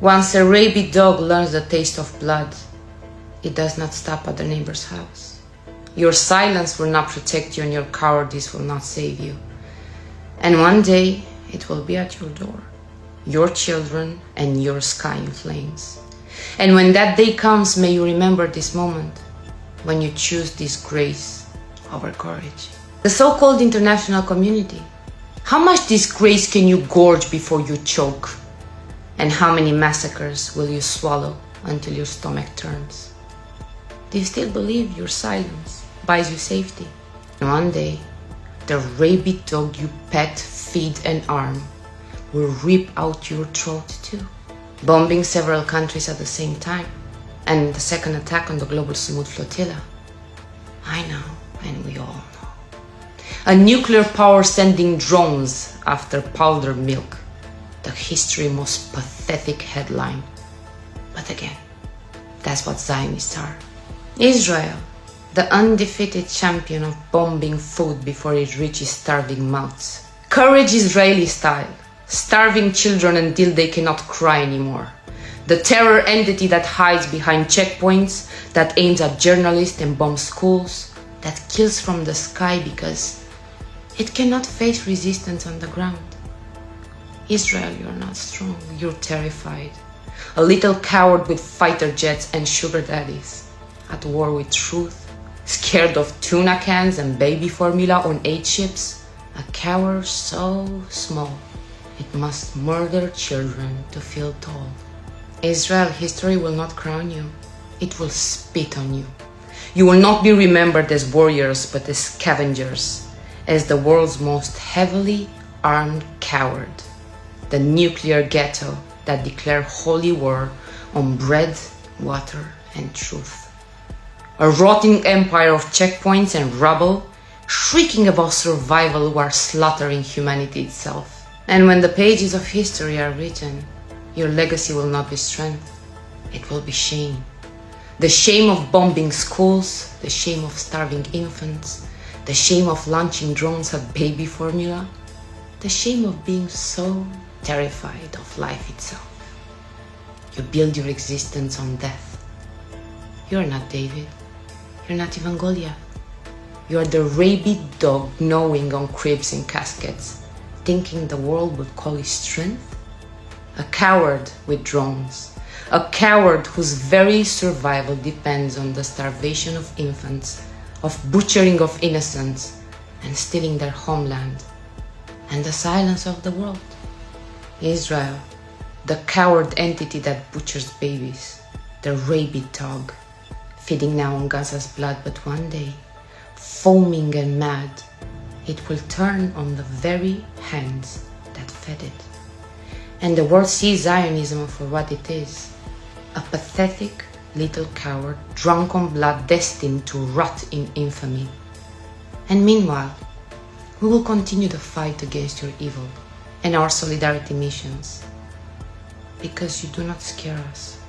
Once a rabid dog learns the taste of blood, it does not stop at the neighbor's house. Your silence will not protect you and your cowardice will not save you. And one day, it will be at your door, your children and your sky in flames. And when that day comes, may you remember this moment when you choose disgrace over courage. The so-called international community. How much disgrace can you gorge before you choke? And how many massacres will you swallow until your stomach turns? Do you still believe your silence buys you safety? And one day, the rabid dog you pet, feed and arm will rip out your throat too. Bombing several countries at the same time. And the second attack on the global smooth flotilla. I know, and we all know. A nuclear power sending drones after powdered milk. The history most pathetic headline. But again, that's what Zionists are. Israel, the undefeated champion of bombing food before it reaches starving mouths. Courage Israeli style, starving children until they cannot cry anymore. The terror entity that hides behind checkpoints, that aims at journalists and bombs schools, that kills from the sky because it cannot face resistance on the ground. Israel, you're not strong, you're terrified. A little coward with fighter jets and sugar daddies. At war with truth, scared of tuna cans and baby formula on 8 ships. A coward so small, it must murder children to feel tall. Israel, history will not crown you, it will spit on you. You will not be remembered as warriors, but as scavengers, as the world's most heavily armed coward. The nuclear ghetto that declared holy war on bread, water, and truth. A rotting empire of checkpoints and rubble, shrieking about survival while slaughtering humanity itself. And when the pages of history are written, your legacy will not be strength, it will be shame. The shame of bombing schools, the shame of starving infants, the shame of launching drones at baby formula, the shame of being so terrified of life itself. You build your existence on death. You're not David. You're not even Goliath. You are the rabid dog gnawing on cribs and caskets, thinking the world would call it strength? A coward with drones. A coward whose very survival depends on the starvation of infants, of butchering of innocents, and stealing their homeland, and the silence of the world. Israel, the coward entity that butchers babies, the rabid dog, feeding now on Gaza's blood, but one day, foaming and mad, it will turn on the very hands that fed it. And the world sees Zionism for what it is, a pathetic little coward drunk on blood destined to rot in infamy. And meanwhile, we will continue the fight against your evil and our solidarity missions, because you do not scare us.